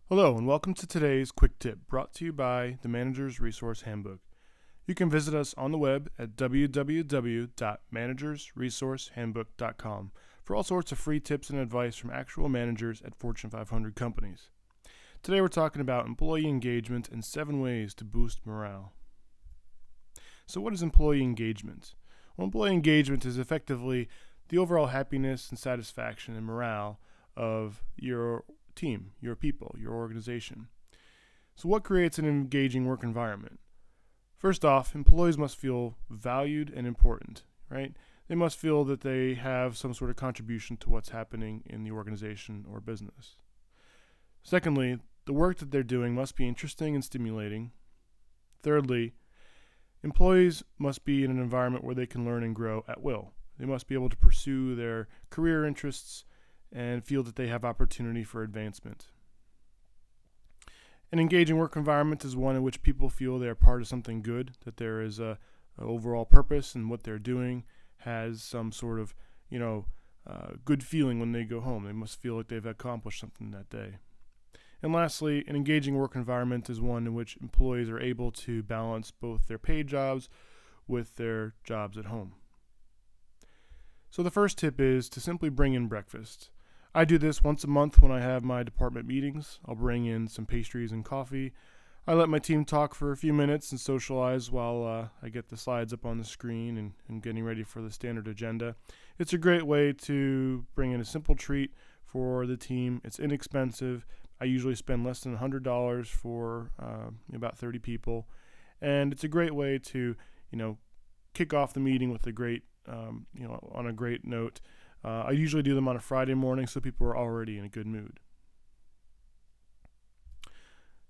Hello and welcome to today's quick tip brought to you by the Manager's Resource Handbook. You can visit us on the web at www.managersresourcehandbook.com for all sorts of free tips and advice from actual managers at Fortune 500 companies. Today we're talking about employee engagement and 7 ways to boost morale. So what is employee engagement? Well, employee engagement is effectively the overall happiness and satisfaction and morale of your team, your people, your organization. So what creates an engaging work environment? First off, employees must feel valued and important, right? They must feel that they have some sort of contribution to what's happening in the organization or business. Secondly, the work that they're doing must be interesting and stimulating. Thirdly, employees must be in an environment where they can learn and grow at will. They must be able to pursue their career interests and feel that they have opportunity for advancement. An engaging work environment is one in which people feel they are part of something good, that there is a overall purpose and what they're doing has some sort of, good feeling when they go home. They must feel like they've accomplished something that day. And lastly, an engaging work environment is one in which employees are able to balance both their paid jobs with their jobs at home. So the first tip is to simply bring in breakfast. I do this once a month when I have my department meetings. I'll bring in some pastries and coffee. I let my team talk for a few minutes and socialize while I get the slides up on the screen and getting ready for the standard agenda. It's a great way to bring in a simple treat for the team. It's inexpensive. I usually spend less than $100 for about 30 people. And it's a great way to, kick off the meeting with a great, on a great note. I usually do them on a Friday morning so people are already in a good mood.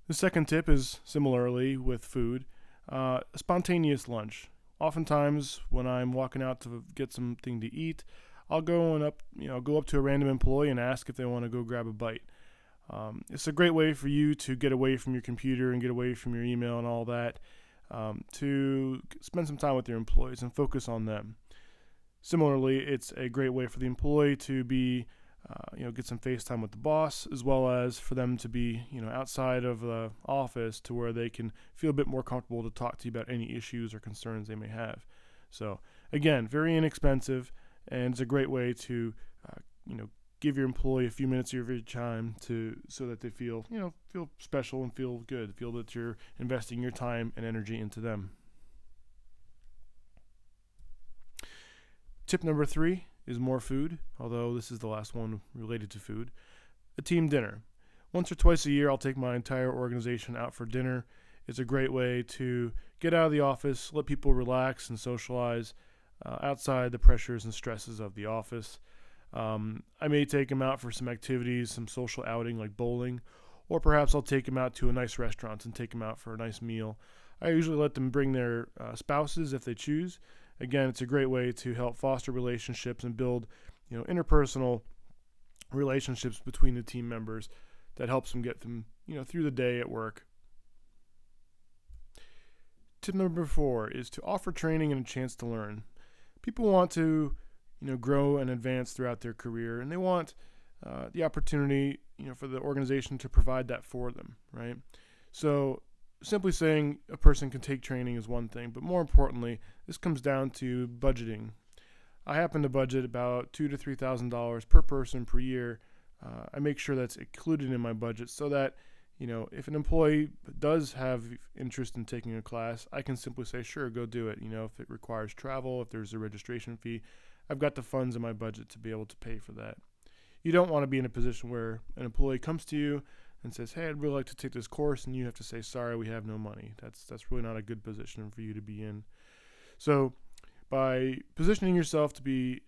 The second tip is similarly with food, a spontaneous lunch. Oftentimes when I'm walking out to get something to eat, I'll go up to a random employee and ask if they want to go grab a bite. It's a great way for you to get away from your computer and get away from your email and all that, to spend some time with your employees and focus on them. Similarly, it's a great way for the employee to be, get some face time with the boss, as well as for them to be, outside of the office to where they can feel a bit more comfortable to talk to you about any issues or concerns they may have. So again, very inexpensive, and it's a great way to, give your employee a few minutes of your time so that they feel special and feel good, feel that you're investing your time and energy into them. Tip number 3 is more food, although this is the last one related to food. A team dinner. Once or twice a year, I'll take my entire organization out for dinner. It's a great way to get out of the office, let people relax and socialize outside the pressures and stresses of the office. I may take them out for some activities, some social outing like bowling, or perhaps I'll take them out to a nice restaurant and take them out for a nice meal. I usually let them bring their spouses if they choose. Again, it's a great way to help foster relationships and build, interpersonal relationships between the team members that helps them get them, through the day at work. Tip number 4 is to offer training and a chance to learn. People want to, grow and advance throughout their career, and they want the opportunity, for the organization to provide that for them, right? So simply saying a person can take training is one thing, but more importantly, this comes down to budgeting. I happen to budget about $2,000 to $3,000 per person per year. I make sure that's included in my budget so that, if an employee does have interest in taking a class, I can simply say, sure, go do it. If it requires travel, if there's a registration fee, I've got the funds in my budget to be able to pay for that. You don't want to be in a position where an employee comes to you and says, hey, I'd really like to take this course, and you have to say, sorry, we have no money. That's really not a good position for you to be in. So by positioning yourself to be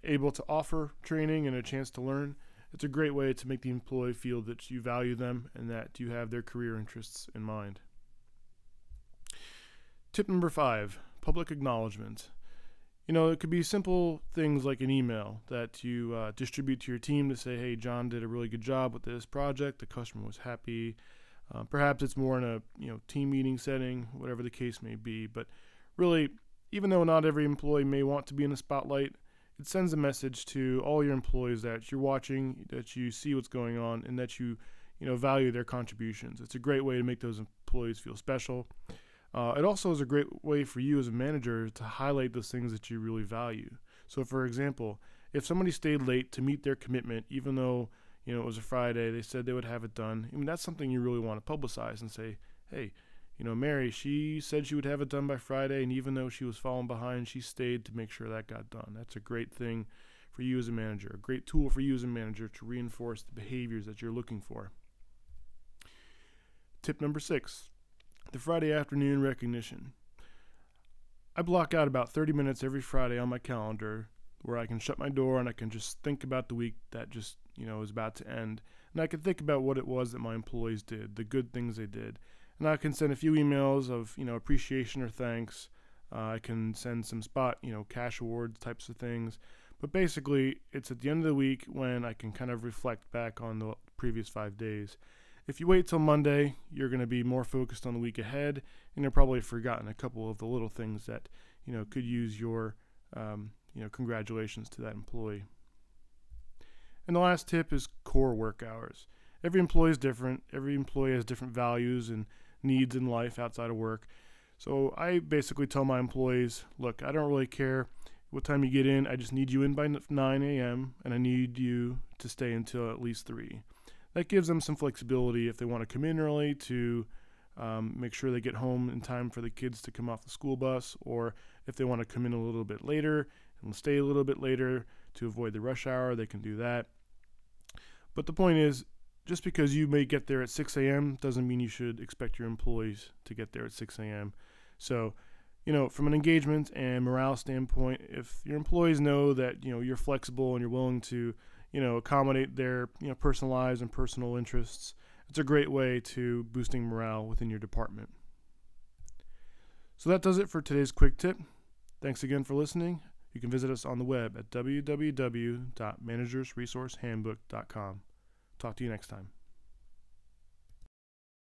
able to offer training and a chance to learn, it's a great way to make the employee feel that you value them and that you have their career interests in mind. Tip number 5, public acknowledgement. It could be simple things like an email that you distribute to your team to say, hey, John did a really good job with this project. The customer was happy. Perhaps it's more in a team meeting setting, whatever the case may be. But really, even though not every employee may want to be in the spotlight, it sends a message to all your employees that you're watching, that you see what's going on, and that you value their contributions. It's a great way to make those employees feel special. It also is a great way for you as a manager to highlight those things that you really value. So, for example, if somebody stayed late to meet their commitment, even though it was a Friday, they said they would have it done. That's something you really want to publicize and say, hey, Mary, she said she would have it done by Friday, and even though she was falling behind, she stayed to make sure that got done. That's a great thing for you as a manager, a great tool for you as a manager to reinforce the behaviors that you're looking for. Tip number 6. The Friday afternoon recognition. I block out about 30 minutes every Friday on my calendar where I can shut my door and I can just think about the week that just, is about to end. And I can think about what it was that my employees did, the good things they did. And I can send a few emails of, appreciation or thanks. I can send some spot, cash awards types of things. But basically, it's at the end of the week when I can kind of reflect back on the previous 5 days. If you wait till Monday, you're going to be more focused on the week ahead, and you'll probably have forgotten a couple of the little things that, could use your, congratulations to that employee. And the last tip is core work hours. Every employee is different. Every employee has different values and needs in life outside of work. So I basically tell my employees, look, I don't really care what time you get in. I just need you in by 9 a.m., and I need you to stay until at least 3. That gives them some flexibility if they want to come in early to make sure they get home in time for the kids to come off the school bus, or if they want to come in a little bit later and stay a little bit later to avoid the rush hour, they can do that. But the point is, just because you may get there at 6 a.m. doesn't mean you should expect your employees to get there at 6 a.m. So, from an engagement and morale standpoint, if your employees know that, you're flexible and you're willing to accommodate their personal lives and personal interests, it's a great way to boosting morale within your department. So that does it for today's quick tip. Thanks again for listening. You can visit us on the web at www.managersresourcehandbook.com. Talk to you next time.